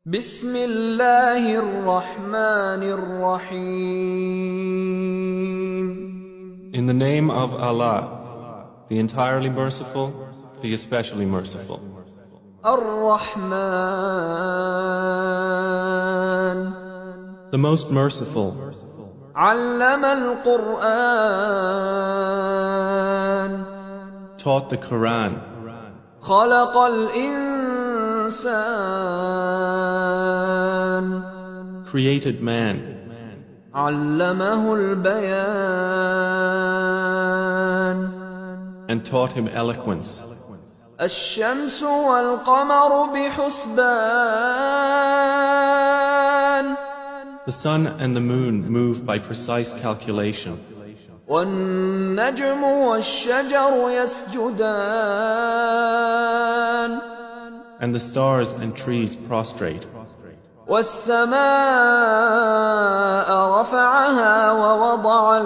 بسم الله الرحمن الرحيم. In the name of Allah, the entirely merciful, the especially merciful. الرحمن The most merciful, علم القرآن taught the Quran, خلق الإنسان created man, علمه البيان and taught him eloquence. الشمس والقمر بحسبان The sun and the moon move by precise calculation, والنجم والشجر يسجدان and the stars and trees prostrate. والسماء رفعها ووضع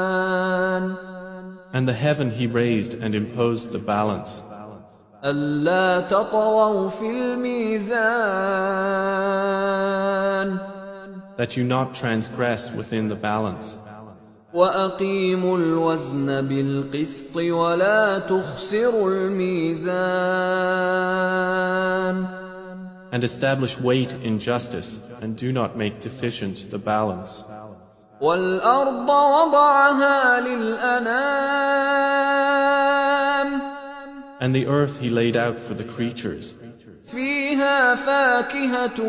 الميزان And the heaven he raised and imposed the balance, ألا تطغوا في الميزان that you not transgress within the balance. وأقيموا الوزن بالقسط ولا تخسروا الميزان And establish weight in justice, and do not make deficient the balance. والأرض وضعها للأنام And the earth he laid out for the creatures. فيها فاكهة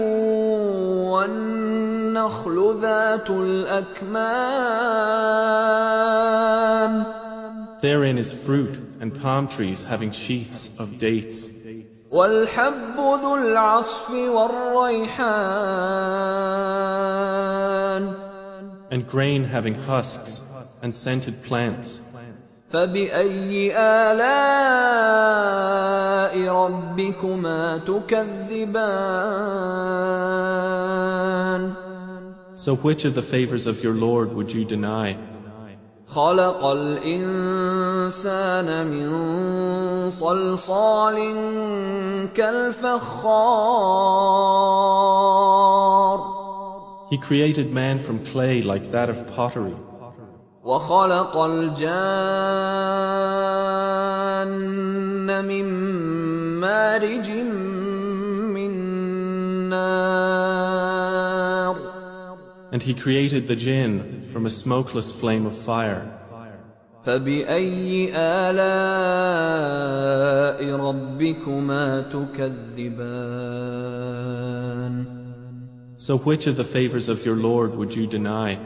والنخل ذات الأكمام Therein is fruit, and palm trees having sheaths of dates, والحب ذو العصف والريحان and grain having husks, and scented plants. فبأي آلاء ربكما تكذبان So which of the favors of your Lord would you deny? خلق الإنسان من صلصال كالفخار He created man from clay like that of pottery, وخلق الجان من مارج من نار and he created the jinn from a smokeless flame of fire. فبأي آلاء ربكما تكذبان So which of the favors of your Lord would you deny?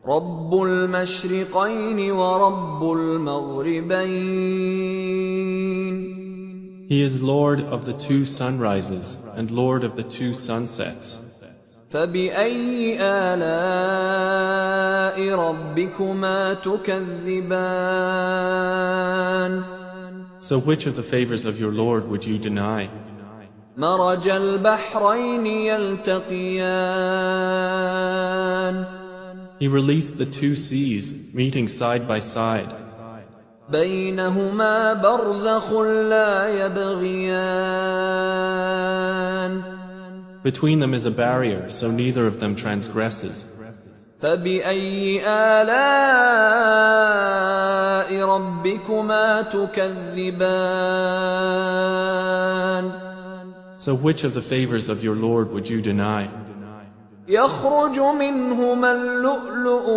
رب المشرقين ورب المغربين He is Lord of the two sunrises and Lord of the two sunsets. فبأي آلاء ربكما تكذبان So which of the favors of your Lord would you deny? مرج البحرين يلتقيان He released the two seas, meeting side by side. بينهما برزخ لا يبغيان Between them is a barrier, so neither of them transgresses. فبأي آلاء ربكما تكذبان So which of the favors of your Lord would you deny? يخرج منهما اللؤلؤ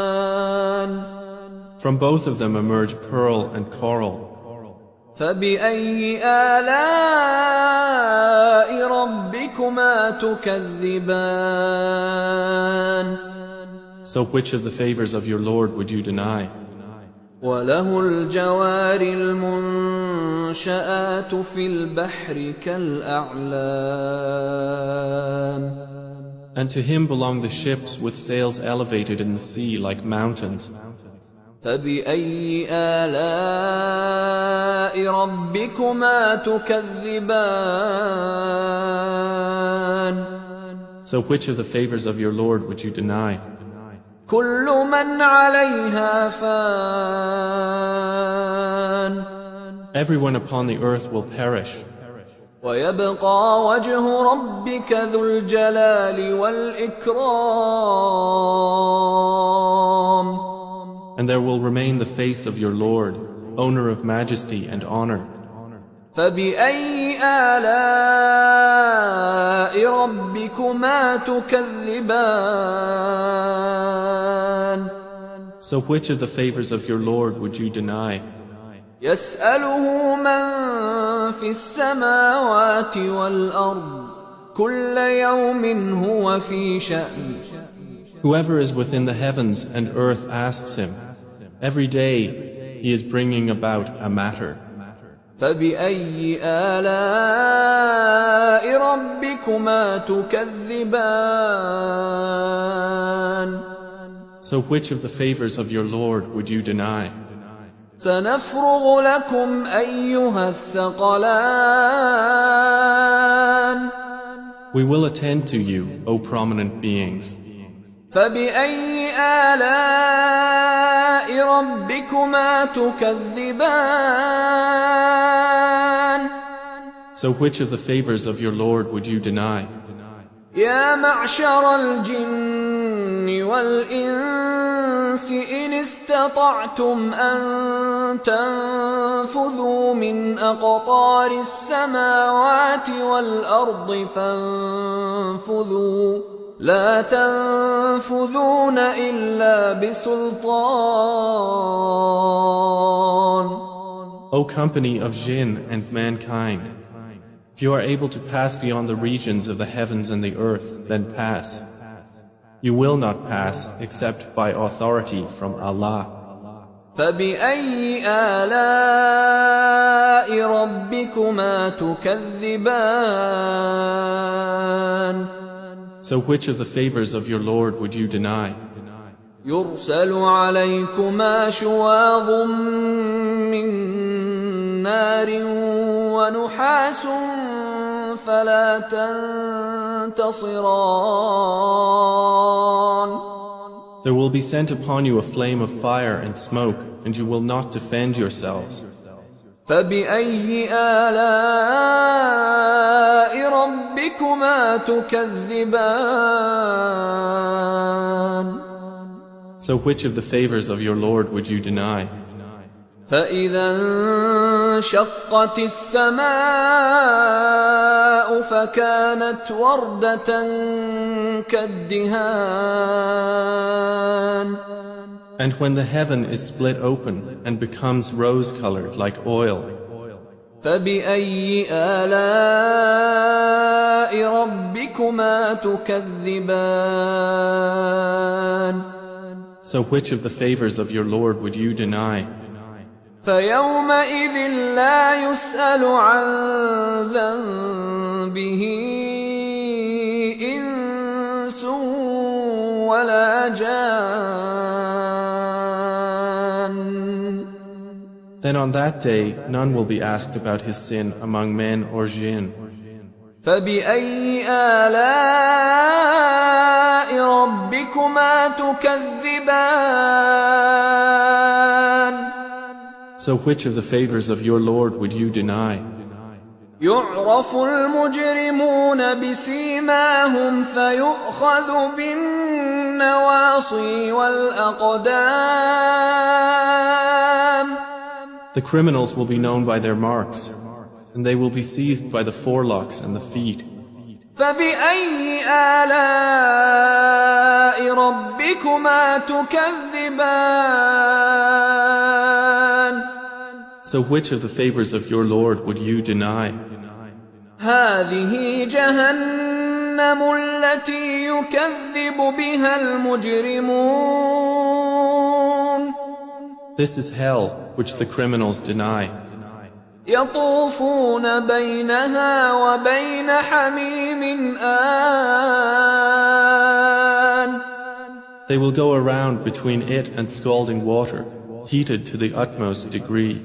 والمرجان From both of them emerge pearl and coral. فبأي آلاء ربكما تكذبان So which of the favors of your Lord would you deny? وله الجوار المنشآت في البحر كالأعلام And to him belong the ships with sails elevated in the sea like mountains. فبأي آلاء ربكما تكذبان So which of the favors of your Lord would you deny? كل من عليها فان Everyone upon the earth will perish, ويبقى وجه ربك ذو الجلال والإكرام. and there will remain the face of your Lord, owner of majesty and honor. فبأي آلاء ربكما تكذبان. So which of the favors of your Lord would you deny? يسأله من في السماوات والأرض كل يوم هو في شأن. Whoever is within the heavens and earth asks him. Every day he is bringing about a matter. فبأي آلاء ربكما تكذبان. So which of the favors of your Lord would you deny? سنفرغ لكم أيها الثقلان. We will attend to you, O prominent beings. فبأي آلاء ربكما تكذبان. So which of the favors of your Lord would you deny? يا معشر الجن والإنس إن استطعتم أن تنفذوا من أقطار السماوات والأرض فانفذوا لا تنفذون إلا بسلطان. O company of jinn and mankind, if you are able to pass beyond the regions of the heavens and the earth, then pass. You will not pass except by authority from Allah. فبأي آلاء ربكما تكذبان. So which of the favors of your Lord would you deny? يرسل عليكما شواظ من نار ونحاس فلا تنتصران. There will be sent upon you a flame of fire and smoke, and you will not defend yourselves. فبأي آلاء ربكما تكذبان. So which of the favors of your Lord would you deny? فإذا انشقت السماء فكانت وردة كالدهان. And when the heaven is split open and becomes rose-colored like oil, فبأي آلاء ربكما تكذبان. so which of the favors of your Lord would you deny? فيومئذ لا يسأل عن ذنبه إنس ولا جان. Then on that day none will be asked about his sin among men or jinn. فبأي آلاء ربكما تكذبان. So which of the favors of your Lord would you deny? يعرف المجرمون بسيماهم فيؤخذ بالنواصي والأقدام. The criminals will be known by their marks, and they will be seized by the forelocks and the feet. فبأي آلاء ربكما تكذبان. So which of the favors of your Lord would you deny? هذه جهنم التي يكذب بها المجرمون. This is hell which the criminals deny. يطوفون بينها وبين حميم آن. They will go around between it and scalding water, heated to the utmost degree.